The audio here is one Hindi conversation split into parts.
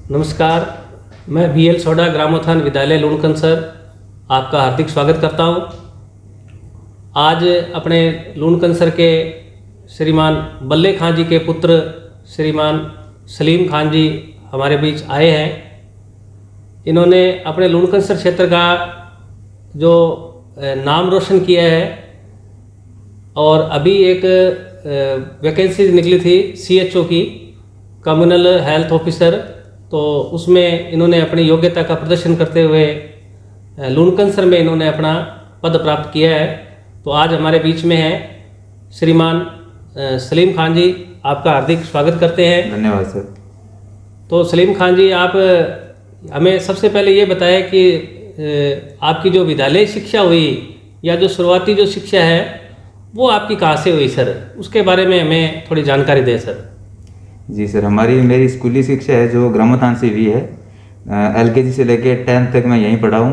नमस्कार, मैं BL सोडा ग्रामोत्थान विद्यालय लूणकंसर आपका हार्दिक स्वागत करता हूं। आज अपने लूणकंसर के श्रीमान बल्ले खां जी के पुत्र श्रीमान सलीम खान जी हमारे बीच आए हैं। इन्होंने अपने लूणकंसर क्षेत्र का जो नाम रोशन किया है और अभी एक वैकेंसी निकली थी CHO की, कम्युनल हेल्थ ऑफिसर, तो उसमें इन्होंने अपनी योग्यता का प्रदर्शन करते हुए लूणकंसर में इन्होंने अपना पद प्राप्त किया है। तो आज हमारे बीच में है श्रीमान सलीम खान जी, आपका हार्दिक स्वागत करते हैं। धन्यवाद सर। तो सलीम खान जी, आप हमें सबसे पहले ये बताएं कि आपकी जो विद्यालय शिक्षा हुई या जो शुरुआती जो शिक्षा है वो आपकी कहाँ से हुई सर, उसके बारे में हमें थोड़ी जानकारी दें सर। जी सर, मेरी स्कूली शिक्षा है जो ग्रामोत्थान से हुई है। LKG से लेके 10th तक मैं यहीं पढ़ा हूँ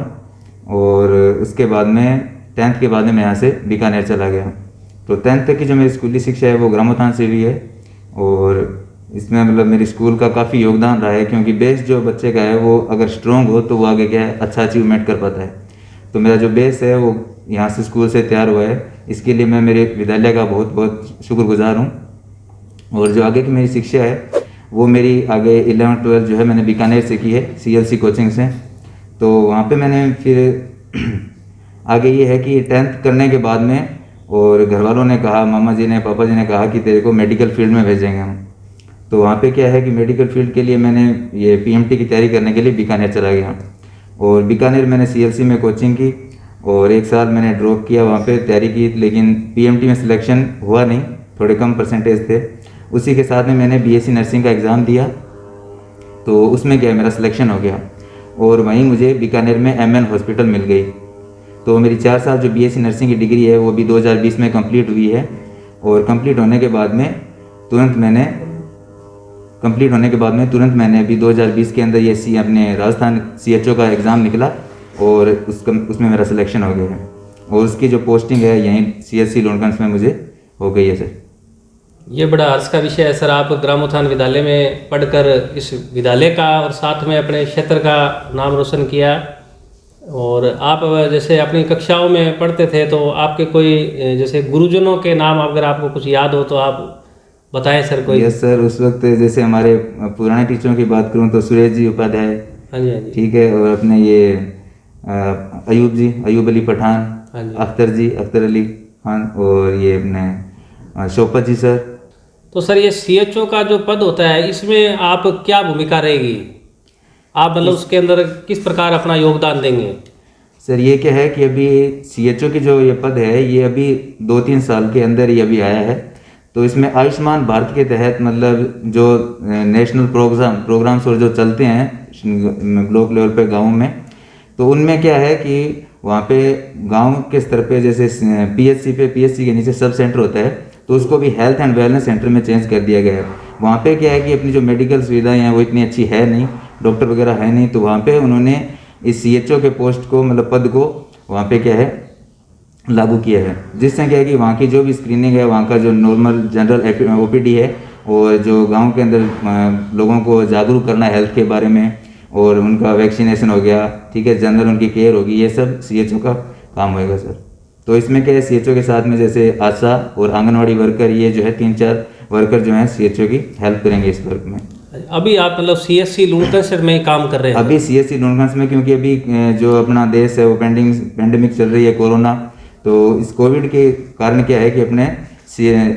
और उसके बाद में 10th के बाद में मैं यहाँ से बीकानेर चला गया। तो 10th तक की जो मेरी स्कूली शिक्षा है वो ग्रामोत्थान से हुई है और इसमें मतलब मेरी स्कूल का काफ़ी योगदान रहा है, क्योंकि बेस जो बच्चे का है वो अगर स्ट्रॉन्ग हो तो वो आगे क्या है अच्छा अचीवमेंट कर पाता है। तो मेरा जो बेस है वो यहाँ से स्कूल से तैयार हुआ है, इसके लिए मैं मेरे विद्यालय का बहुत बहुत शुक्रगुजार हूँ। और जो आगे की मेरी शिक्षा है वो मेरी आगे 11th 12th जो है मैंने बीकानेर से की है, CLC कोचिंग से। तो वहाँ पे मैंने फिर आगे ये है कि 10th करने के बाद में और घर वालों ने कहा, मामा जी ने पापा जी ने कहा कि तेरे को मेडिकल फील्ड में भेजेंगे हम। तो वहाँ पे क्या है कि मेडिकल फील्ड के लिए मैंने ये PMT की तैयारी करने के लिए बीकानेर चला गया और बीकानेर मैंने CLC में कोचिंग की और 1 साल मैंने ड्रॉप किया, वहाँ पे तैयारी की, लेकिन PMT में सिलेक्शन हुआ नहीं, थोड़े कम परसेंटेज थे। उसी के साथ में मैंने BSc नर्सिंग का एग्ज़ाम दिया, तो उसमें क्या मेरा सिलेक्शन हो गया और वहीं मुझे बीकानेर में MN हॉस्पिटल मिल गई। तो मेरी 4 साल जो BSc नर्सिंग की डिग्री है वो भी 2020 में कंप्लीट हुई है और कंप्लीट होने के बाद में तुरंत मैंने अभी 2020 के अंदर ये अपने राजस्थान CHO का एग्ज़ाम निकला और उसमें मेरा सिलेक्शन हो गया है और उसकी जो पोस्टिंग है यहीं CSC लूणकंस में मुझे हो गई है सर। ये बड़ा हर्ष का विषय है सर, आप ग्रामोत्थान विद्यालय में पढ़कर इस विद्यालय का और साथ में अपने क्षेत्र का नाम रोशन किया। और आप जैसे अपनी कक्षाओं में पढ़ते थे तो आपके कोई जैसे गुरुजनों के नाम अगर आपको कुछ याद हो तो आप बताएं सर कोई। यस सर, उस वक्त जैसे हमारे पुराने टीचरों की बात करूं तो सुरेश जी उपाध्याय, हाँ जी, हाँ जी, ठीक है, और अपने ये अयूब अली पठान, अख्तर अली खान और ये अपने शोपत जी सर। तो सर ये CHO का जो पद होता है इसमें आप क्या भूमिका रहेगी, आप मतलब उसके अंदर किस प्रकार अपना योगदान देंगे? सर ये क्या है कि अभी CHO की जो ये पद है ये अभी 2-3 साल के अंदर ही अभी आया है। तो इसमें आयुष्मान भारत के तहत मतलब जो नेशनल प्रोग्राम्स और जो चलते हैं ब्लॉक लेवल पे गाँव में, तो उनमें क्या है कि वहाँ पे गांव के स्तर पे जैसे PSC के नीचे सब सेंटर होता है तो उसको भी हेल्थ एंड वेलनेस सेंटर में चेंज कर दिया गया है। वहाँ पे क्या है कि अपनी जो मेडिकल सुविधाएं हैं वो इतनी अच्छी है नहीं, डॉक्टर वगैरह है नहीं, तो वहाँ पे उन्होंने इस CHO के पोस्ट को मतलब पद को वहाँ पे क्या है लागू किया है, जिससे क्या है कि वहाँ की जो भी स्क्रीनिंग है, वहाँ का जो नॉर्मल जनरल OPD है और जो गाँव के अंदर लोगों को जागरूक करना हेल्थ के बारे में और उनका वैक्सीनेशन हो गया, ठीक है, जनरल उनकी केयर होगी, ये सब CHO का काम होएगा सर। तो इसमें क्या है CHO के साथ में जैसे आशा और आंगनवाड़ी वर्कर, ये जो है 3-4 वर्कर जो हैं CHO की हेल्प करेंगे इस वर्क में। अभी आप मतलब CSC लूणकंसर में काम कर रहे हैं? अभी CSC लूणकंस में, क्योंकि अभी जो अपना देश है वो पेंडेमिक चल रही है कोरोना, तो इस कोविड के कारण क्या है कि अपने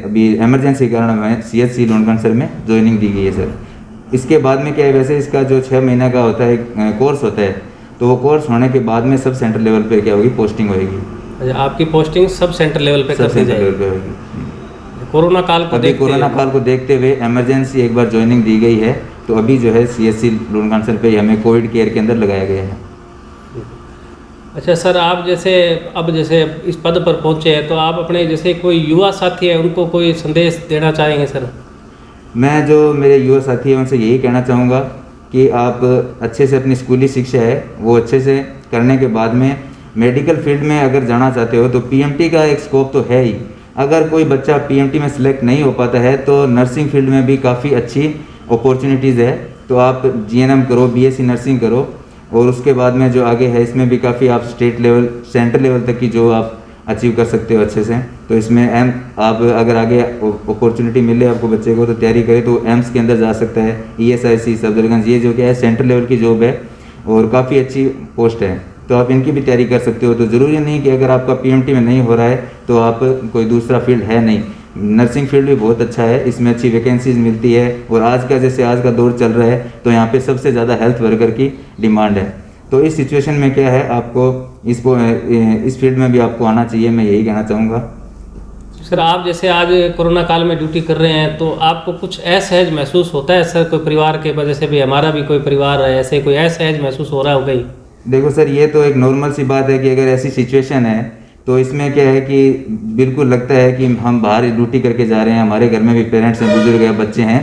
अभी इमरजेंसी के कारण हमें CSC लूणकंसर में ज्वाइनिंग दी गई है सर। इसके बाद में क्या है, वैसे इसका जो 6 महीने का होता है कोर्स होता है, तो वो कोर्स होने के बाद में सब सेंटर लेवल पे क्या होगी पोस्टिंग होगी। आपकी पोस्टिंग सब सेंटर लेवल पे कर दी जाएगी। कोरोना काल को देखते हुए इमरजेंसी एक बार ज्वाइनिंग दी गई है, तो अभी जो है CSC लूणकंसर पे हमें कोविड केयर के अंदर लगाया गया है। अच्छा सर, आप जैसे इस पद पर पहुंचे हैं तो आप अपने जैसे कोई युवा साथी है उनको कोई संदेश देना चाहेंगे सर? मैं जो मेरे युवा साथी हैं उनसे यही कहना चाहूँगा कि आप अच्छे से अपनी स्कूली शिक्षा है वो अच्छे से करने के बाद में मेडिकल फील्ड में अगर जाना चाहते हो तो PMT का एक स्कोप तो है ही। अगर कोई बच्चा PMT में सिलेक्ट नहीं हो पाता है तो नर्सिंग फील्ड में भी काफ़ी अच्छी अपॉर्चुनिटीज़ है, तो आप GNM करो, BSc नर्सिंग करो, और उसके बाद में जो आगे है इसमें भी काफ़ी आप स्टेट लेवल, सेंट्रल लेवल तक की जो आप अचीव कर सकते हो अच्छे से। तो इसमें आप अगर आगे अपॉर्चुनिटी मिले आपको बच्चे को तो तैयारी करें तो एम्स के अंदर जा सकता है। ESIC सफदरगंज, ये जो क्या है सेंट्रल लेवल की जॉब है और काफ़ी अच्छी पोस्ट है, तो आप इनकी भी तैयारी कर सकते हो। तो ज़रूरी नहीं कि अगर आपका PMT में नहीं हो रहा है तो आप कोई दूसरा फील्ड है नहीं, नर्सिंग फील्ड भी बहुत अच्छा है, इसमें अच्छी वैकेंसीज मिलती है। और आज का दौर चल रहा है तो यहाँ पे सबसे ज़्यादा हेल्थ वर्कर की डिमांड है। तो इस सिचुएशन में क्या है, आपको इस फील्ड में भी आपको आना चाहिए, मैं यही कहना चाहूँगा। सर आप जैसे आज कोरोना काल में ड्यूटी कर रहे हैं तो आपको कुछ असहज महसूस होता है सर? कोई परिवार के वजह से भी, हमारा भी कोई परिवार है, ऐसे कोई असहज महसूस हो रहा हो गई? देखो सर, ये तो एक नॉर्मल सी बात है कि अगर ऐसी सिचुएशन है तो इसमें क्या है कि बिल्कुल लगता है कि हम बाहर ड्यूटी करके जा रहे हैं, हमारे घर में भी पेरेंट्स हैं, बुजुर्ग हैं, बच्चे हैं,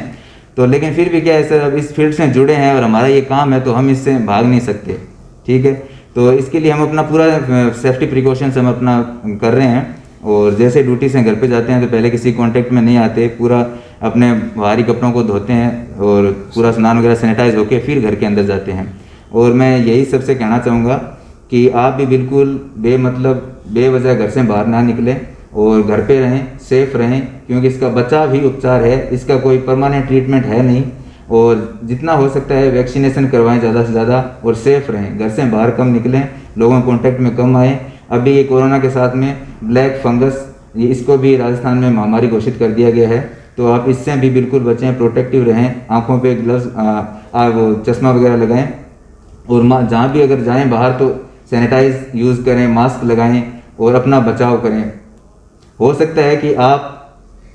तो लेकिन फिर भी क्या है सर, अब इस फील्ड से जुड़े हैं और हमारा ये काम है तो हम इससे भाग नहीं सकते, ठीक है। तो इसके लिए हम अपना पूरा सेफ्टी प्रिकॉशंस हम अपना कर रहे हैं। और जैसे ड्यूटी से घर पे जाते हैं तो पहले किसी कांटेक्ट में नहीं आते, पूरा अपने भारी कपड़ों को धोते हैं और पूरा स्नान वगैरह सैनिटाइज होके फिर घर के अंदर जाते हैं। और मैं यही सबसे कहना चाहूँगा कि आप भी बिल्कुल बेवजह घर से बाहर ना निकलें और घर पे रहें, सेफ रहें, क्योंकि इसका बचाव ही उपचार है, इसका कोई परमानेंट ट्रीटमेंट है नहीं। और जितना हो सकता है वैक्सीनेशन करवाएं ज़्यादा से ज़्यादा और सेफ रहें, घर से बाहर कम निकलें, लोगों के कॉन्टैक्ट में कम आएँ। अभी ये कोरोना के साथ में ब्लैक फंगस, ये इसको भी राजस्थान में महामारी घोषित कर दिया गया है, तो आप इससे भी बिल्कुल बचें, प्रोटेक्टिव रहें, आँखों पे ग्लव्स वो चश्मा वगैरह लगाएं, और जहाँ भी अगर जाएं बाहर तो सैनिटाइज यूज़ करें, मास्क लगाएं और अपना बचाव करें। हो सकता है कि आप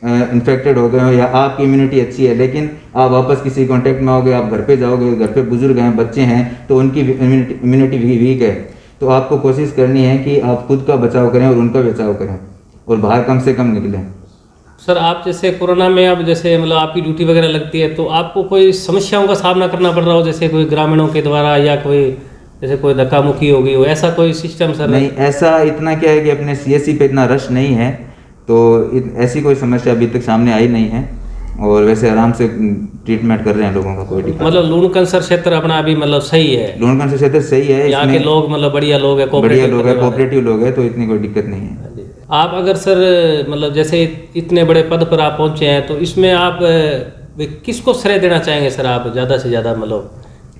इन्फेक्टेड हो गए हो या आपकी इम्यूनिटी अच्छी है, लेकिन आप वापस किसी कांटेक्ट में आओगे, आप घर पे जाओगे, घर पे बुजुर्ग हैं, बच्चे हैं, तो उनकी इम्यूनिटी भी वीक है। तो आपको कोशिश करनी है कि आप खुद का बचाव करें और उनका बचाव करें और बाहर कम से कम निकलें। सर आप जैसे कोरोना में अब जैसे मतलब आपकी ड्यूटी वगैरह लगती है तो आपको कोई समस्याओं का सामना करना पड़ रहा हो, जैसे कोई ग्रामीणों के द्वारा या कोई जैसे कोई धक्का मुक्की हो गई हो, ऐसा कोई सिस्टम सर? नहीं, ऐसा इतना क्या है कि अपने CSC पे इतना रश नहीं है, तो ऐसी कोई समस्या अभी तक सामने आई नहीं है और वैसे आराम से ट्रीटमेंट कर रहे हैं लोगों का, कोई दिक्कत। मतलब लूणकंसर क्षेत्र अपना अभी मतलब सही है, लूणकंसर क्षेत्र सही है, यहाँ के लोग मतलब बढ़िया लोग हैं, कोऑपरेटिव लोग हैं, तो इतनी कोई दिक्कत नहीं है। आप अगर सर मतलब जैसे इतने बड़े पद पर आप पहुँचे हैं तो इसमें आप किसको श्रेय देना चाहेंगे सर आप ज़्यादा से ज़्यादा? मतलब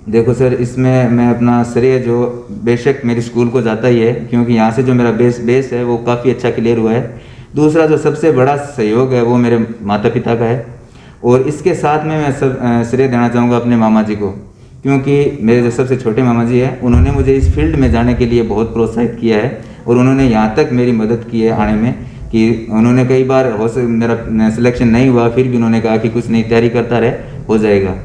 देखो सर, इसमें मैं अपना श्रेय जो बेशक मेरी स्कूल को जाता ही है, क्योंकि यहाँ से जो मेरा बेस है वो काफ़ी अच्छा क्लियर हुआ है। दूसरा जो सबसे बड़ा सहयोग है वो मेरे माता पिता का है, और इसके साथ में मैं श्रेय देना चाहूँगा अपने मामा जी को, क्योंकि मेरे जो सबसे छोटे मामा जी हैं उन्होंने मुझे इस फील्ड में जाने के लिए बहुत प्रोत्साहित किया है और उन्होंने यहाँ तक मेरी मदद की है आने में, कि उन्होंने कई बार मेरा सिलेक्शन नहीं हुआ फिर भी उन्होंने कहा कि कुछ नहीं, तैयारी करता रहे, हो जाएगा।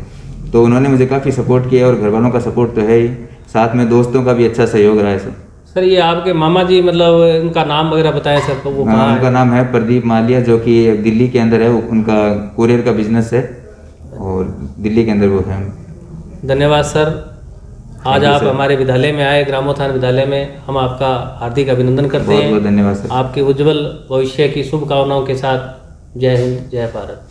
तो उन्होंने मुझे काफ़ी सपोर्ट किया और घर वालों का सपोर्ट तो है ही, साथ में दोस्तों का भी अच्छा सहयोग रहा है सर। सर ये आपके मामा जी मतलब उनका नाम वगैरह बताएं सर? तो वो उनका नाम है प्रदीप मालिया, जो कि दिल्ली के अंदर है, उनका कुरियर का बिजनेस है और दिल्ली के अंदर वो है। धन्यवाद सर, आज आप हमारे विद्यालय में आए, ग्रामोत्थान विद्यालय में, हम आपका हार्दिक अभिनंदन करते हैं। बहुत बहुत धन्यवाद सर। आपके उज्जवल भविष्य की शुभकामनाओं के साथ जय हिंद, जय भारत।